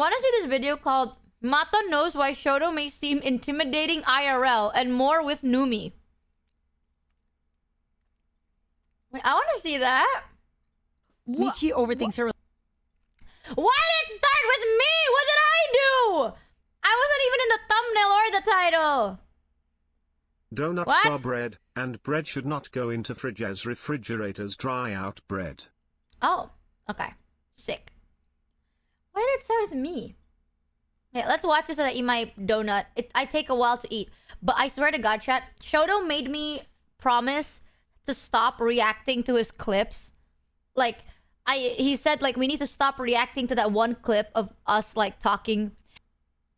Want to see this video called Mata knows why Shoto may seem intimidating IRL and more with Numi. Wait, I want to see that. Michi overthinks her. Why did it start with me? What did I do? I wasn't even in the thumbnail or the title. Donuts What? are bread, and bread should not go into fridges. Refrigerators dry out bread. Oh, okay. Sick. Why did it start with me? Yeah, let's watch this so that eat my donut. I take a while to eat. But I swear to God, chat, Shoto made me promise to stop reacting to his clips. Like, he said, like, we need to stop reacting to that one clip of us, like, talking.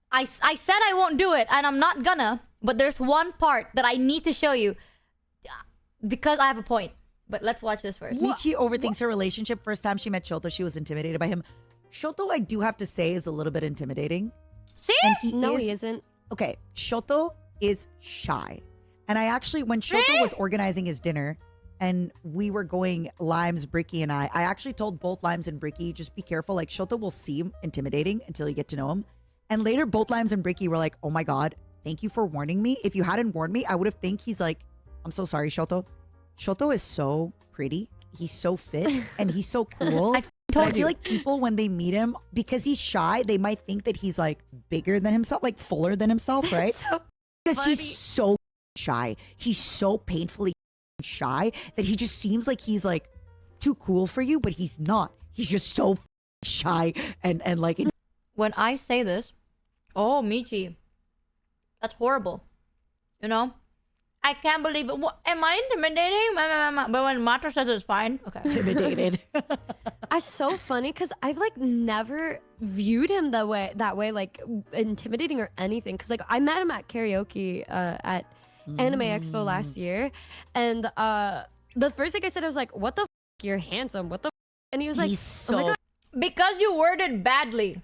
I said I won't do it, and I'm not gonna. But there's one part that I need to show you. Because I have a point. But let's watch this first. Michi overthinks her relationship. First time she met Shoto, she was intimidated by him. Shoto, I do have to say, is a little bit intimidating. See? And He isn't. Okay, Shoto is shy. And I actually, when Shoto was organizing his dinner, and we were going, Limes, Bricky, and I actually told both Limes and Bricky, just be careful. Like, Shoto will seem intimidating until you get to know him. And later, both Limes and Bricky were like, oh my God, thank you for warning me. If you hadn't warned me, I would have think he's like, I'm so sorry, Shoto. Shoto is so pretty. He's so fit and he's so cool. I feel like people, when they meet him, because he's shy, they might think that he's like bigger than himself, like fuller than himself, right? Because he's so shy. He's so painfully shy that he just seems like he's like too cool for you, but he's not. He's just so shy and like. When I say this, oh, Michi, that's horrible. You know? I can't believe it. What, am I intimidating? But when Mata says it's fine, okay. Intimidated. That's so funny because I've like never viewed him that way, like intimidating or anything. Because like I met him at karaoke at Anime Expo last year, and the first thing I said, I was like, "What the? You're handsome. What the?" And he was like, He's so. "Oh my God." Because you worded badly.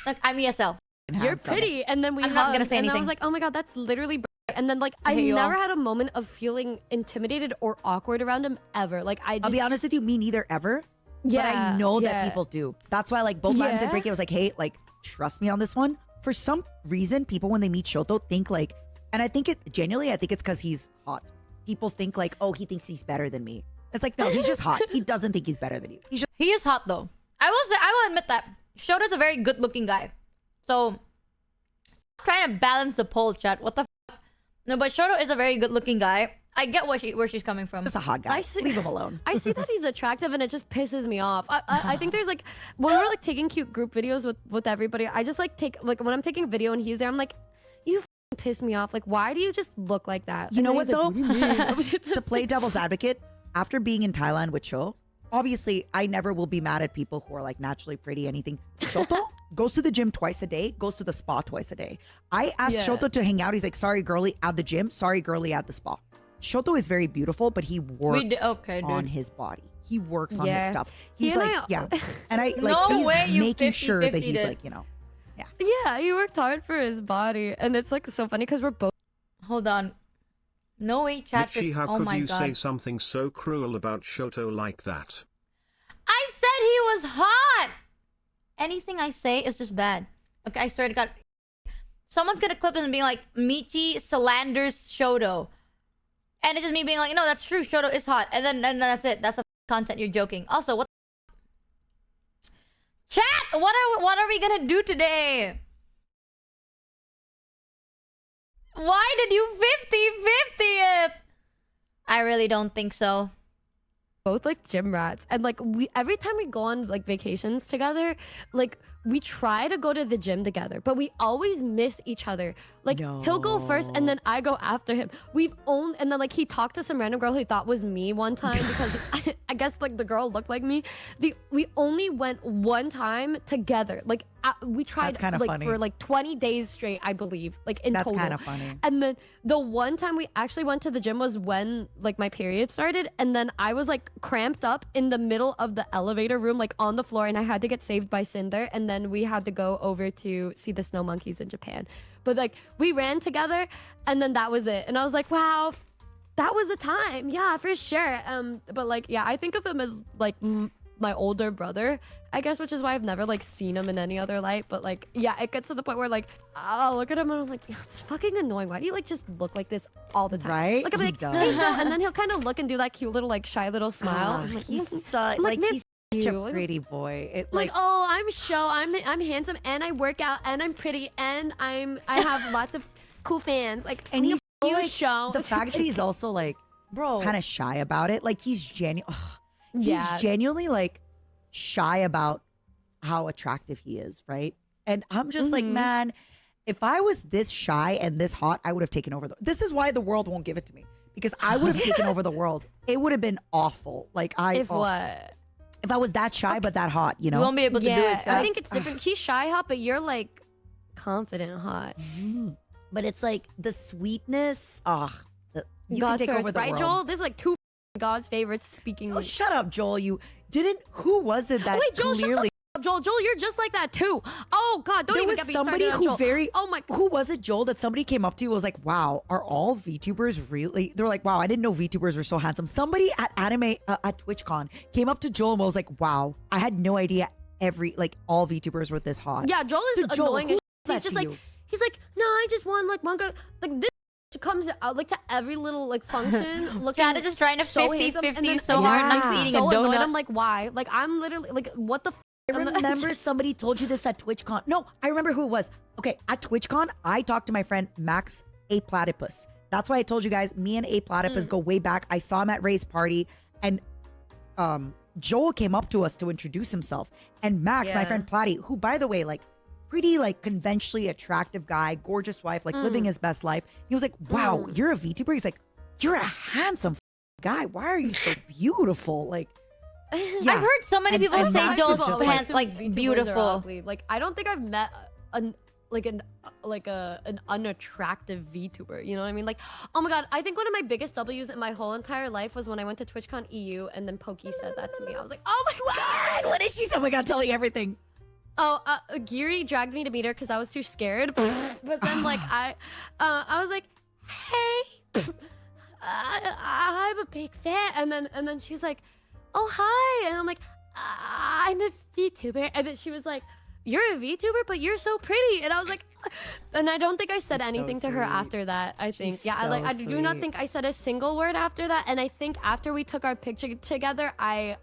Like, I'm ESL. You're pretty. And then we I'm hugged, not gonna say and I anything. was like, oh my God, that's literally and then like I hate you never all. had a moment of feeling intimidated or awkward around him ever. Like I just, I'll be honest with you, me neither ever. But I know that people do. That's why like both Limes and Bricky, I was like, hey, like trust me on this one. For some reason, people when they meet Shoto think like, and I think it genuinely, I think it's because he's hot. People think like, oh, he thinks he's better than me. It's like, no, he's just hot. He doesn't think he's better than you. He's just He is hot though. I will admit that. Shoto's a very good looking guy. So trying to balance the poll, chat. What the f? No, but Shoto is a very good looking guy. I get where she's coming from. a hot guy. Leave him alone. I see that he's attractive and it just pisses me off. I think there's like when we're like taking cute group videos with everybody, I just like take like when I'm taking a video and he's there, I'm like, you f***ing piss me off. Like, why do you just look like that? You And know then what he's like, though? "What do you mean?" To play devil's advocate, after being in Thailand with Cho, obviously I never will be mad at people who are like naturally pretty, anything. Shoto goes to the gym twice a day, goes to the spa twice a day. I asked Shoto to hang out. He's like, sorry, girly, at the gym. Sorry, girly, at the spa. Shoto is very beautiful, but he works on his body. He works on his stuff. He's like, and I like No he's way you making sure that 50-50'd he's it. like, you know, Yeah, he worked hard for his body, and it's like so funny because we're both. Hold on. No way, chat. Michi, how Oh could my you God. say something so cruel about Shoto like that? I said he was hot. Anything I say is just bad. Okay, I swear to God. Someone's gonna clip this and be like, Michi slanders Shoto. And it's just me being like, no, that's true. Shoto is hot. And then that's it. That's the content. You're joking. Also, what? Chat, what are we gonna do today? Why did you 50-50 it? I really don't think so. Both like gym rats, and like we every time we go on like vacations together, like we try to go to the gym together, but we always miss each other. Like he'll go first and then I go after him. And then like he talked to some random girl he thought was me one time because I guess like the girl looked like me. We only went one time together. Like we tried like funny. for like 20 days straight, I believe, like in total. That's kind of funny. And then the one time we actually went to the gym was when like my period started, and then I was like cramped up in the middle of the elevator room, like on the floor, and I had to get saved by Cinder, and then we had to go over to see the snow monkeys in Japan. But like we ran together, and then that was it. And I was like, wow, that was a time. Yeah, for sure. But like, yeah, I think of him as like my older brother, I guess, which is why I've never like seen him in any other light. But like, yeah, it gets to the point where like I'll look at him and I'm like, it's fucking annoying. Why do you like just look like this all the time? Right? Like I'll be He like, does. hey, Sho, and then he'll kind of look and do that cute little like shy little smile. I'm like, He's I'm like man, he's such you. a pretty boy. It, like, oh, I'm Sho, I'm handsome and I work out and I'm pretty and I have lots of cool fans. Like, and he's so, you like, Sho. the fact that he's also like Bro. kind of shy about it. Like he's genuine. He's Yeah. genuinely like shy about how attractive he is, right? And I'm just like, man, if I was this shy and this hot, I would have taken over. This is why the world won't give it to me, because I would have taken over the world. It would have been awful. Like If what? if I was that shy but that hot, you know? You won't be able to do Yeah, it. I think it's different. He's shy hot, but you're like confident hot. But it's like the sweetness. You can God's take over favorites, the right, world. Joel? This is like two God's favorites speaking. Oh, shut up, Joel. You didn't. Who was it that Wait, Joel, shut the clearly? up, Joel, you're just like that too. Oh God, don't There even was get me somebody started on who Joel. very. Oh my. Who was it, Joel? That somebody came up to you and was like, "Wow, are all VTubers really?" They're like, "Wow, I didn't know VTubers were so handsome." Somebody at at TwitchCon came up to Joel and was like, "Wow, I had no idea all VTubers were this hot." Yeah, Joel is So, Joel, annoying. who As said he's just to like you? he's like, no, I just want like manga. Like this comes out like to every little like function. Looking Chad is just trying to so 50-50 handsome, and then so I hard, just- like I'm eating so a donut. annoyed. I'm like, why? Like I'm literally like, what the. I remember somebody told you this at TwitchCon. No, I remember who it was. Okay, at TwitchCon, I talked to my friend Max A Platypus. That's why I told you guys, me and A Platypus go way back. I saw him at Ray's party, and Joel came up to us to introduce himself. And Max, my Yeah. friend Platy, who by the way, like pretty like conventionally attractive guy, gorgeous wife, like living his best life. He was like, "Wow, you're a VTuber." He's like, "You're a handsome guy. Why are you so beautiful?" Like, yeah. I've heard so many And- people and say Max Joel's was just hands like- like VTubers are beautiful. ugly. Like I don't think I've met an unattractive VTuber. You know what I mean? Like, oh my God, I think one of my biggest W's in my whole entire life was when I went to TwitchCon EU and then Pokey said that to me. I was like, oh my God. What did she say? Oh my God, tell me everything. Oh, Giri dragged me to meet her because I was too scared. But then like I was like, hey, I'm a big fan. And then she's like, oh hi. And I'm like, I'm a VTuber. And then she was like, you're a VTuber, but you're so pretty. And I was like, and I don't think I said She's so anything to her sweet. after that. I think, She's yeah, so I do not sweet. think I said a single word after that. And I think after we took our picture together, I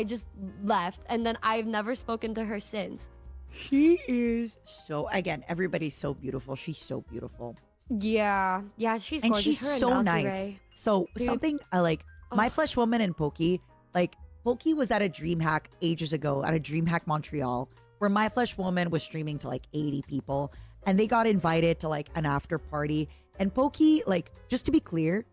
just left, and then I've never spoken to her since. She is so, again, everybody's so beautiful. She's so beautiful. Yeah, she's And gorgeous. she's Her and so Valkyrie. nice. So Dude. something I like, My Flesh Woman and Pokey, like Pokey was at a DreamHack ages ago at a DreamHack Montreal where My Flesh Woman was streaming to like 80 people and they got invited to like an after party. And Pokey, like, just to be clear,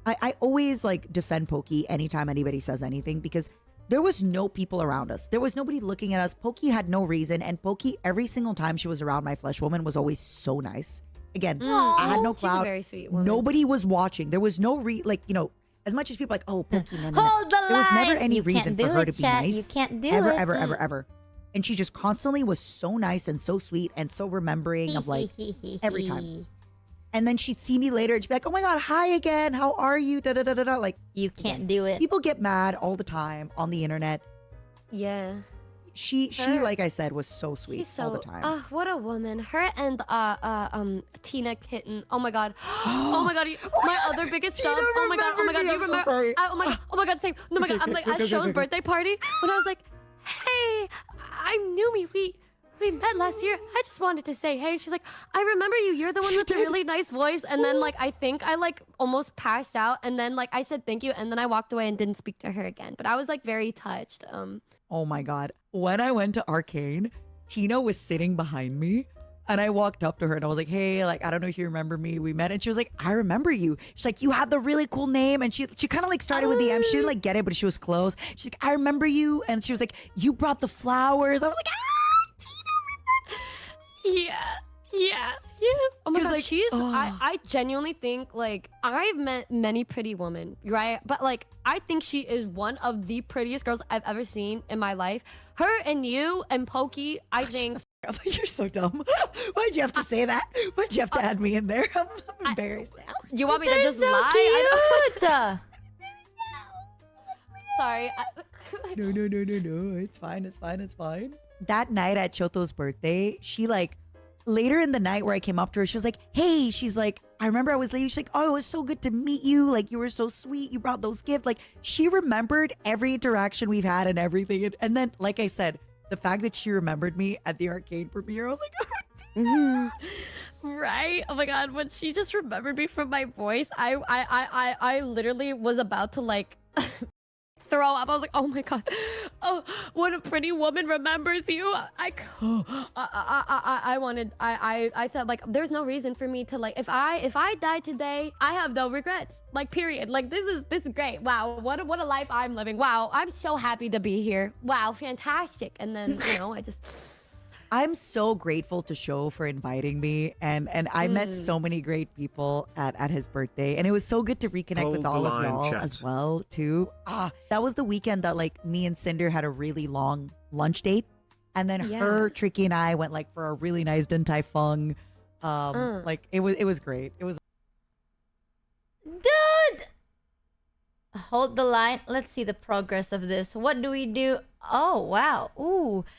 I always like defend Pokey anytime anybody says anything because there was no people around us. There was nobody looking at us. Pokey had no reason. And Pokey, every single time she was around My Flesh Woman, was always so nice. Again, I had no She's a clout. very sweet woman. Nobody was watching. There was no like, you know, as much as people like, oh, Pokey, no, no, no. Hold the There was never line. any You reason can't for do her it, to be chat. nice. You can't do ever, it. ever. And she just constantly was so nice and so sweet and so remembering of like every time. And then she'd see me later and she'd be like, oh my God, hi again. How are you? Da da da da da. Like, You can't do it. people get mad all the time on the internet. Yeah. She Her- like I said, was so sweet She's so, all the time. what a woman. Her and Tina Kitten. Oh my God. Oh my God. My other biggest Tina stuff. Oh my God. Oh my God. remembered me. You I'm so remember? sorry. Oh my God. Oh my God. Same. No my God. I'm like at Sho's birthday party when I was like, hey, I'm Numi. We met last year. I just wanted to say hey. She's like, I remember you. You're the one with the really nice voice. And then like I think I like almost passed out. And then like I said thank you. And then I walked away and didn't speak to her again. But I was like very touched. Oh my God. When I went to Arcane, Tina was sitting behind me and I walked up to her and I was like, hey, like, I don't know if you remember me. We met and she was like, I remember you. She's like, you had the really cool name. And she kind of like started with the M. She didn't like get it, but she was close. She's like, I remember you. And she was like, you brought the flowers. I was like, Yeah. Oh my 'Cause, God, like, she's. oh. I genuinely think like I've met many pretty women, right? But like I think she is one of the prettiest girls I've ever seen in my life. Her and you and Pokey, I think. you're so dumb. Why'd you have to say that? Why'd you have to add me in there? I'm embarrassed now. You want me to They're just so lie? I don't- cute. Sorry. No. It's fine. It's fine. It's fine. That night at Shoto's birthday, she like later in the night where I came up to her, she was like, hey, she's like, I remember I was leaving. She's like, oh, it was so good to meet you. Like, you were so sweet. You brought those gifts. Like, she remembered every interaction we've had and everything. And then, like I said, the fact that she remembered me at the arcade premiere, I was like, oh, Right? Oh my god, when she just remembered me from my voice, I literally was about to like throw up. I was like, oh my god, oh, what a pretty woman remembers you. I felt like there's no reason for me to like, if I die today, I have no regrets. Like, period. Like, this is great. Wow, what a life I'm living. Wow, I'm so happy to be here. Wow, fantastic. And then I just. I'm so grateful to Sho for inviting me, and I met so many great people at his birthday, and it was so good to reconnect Hold with the all of line, y'all chat. as well too. That was the weekend that like me and Cinder had a really long lunch date, and then her, Tricky, and I went like for a really nice Din Tai Fung. Like it was great. It was. Dude! Hold the line. Let's see the progress of this. What do we do? Oh, wow. Ooh.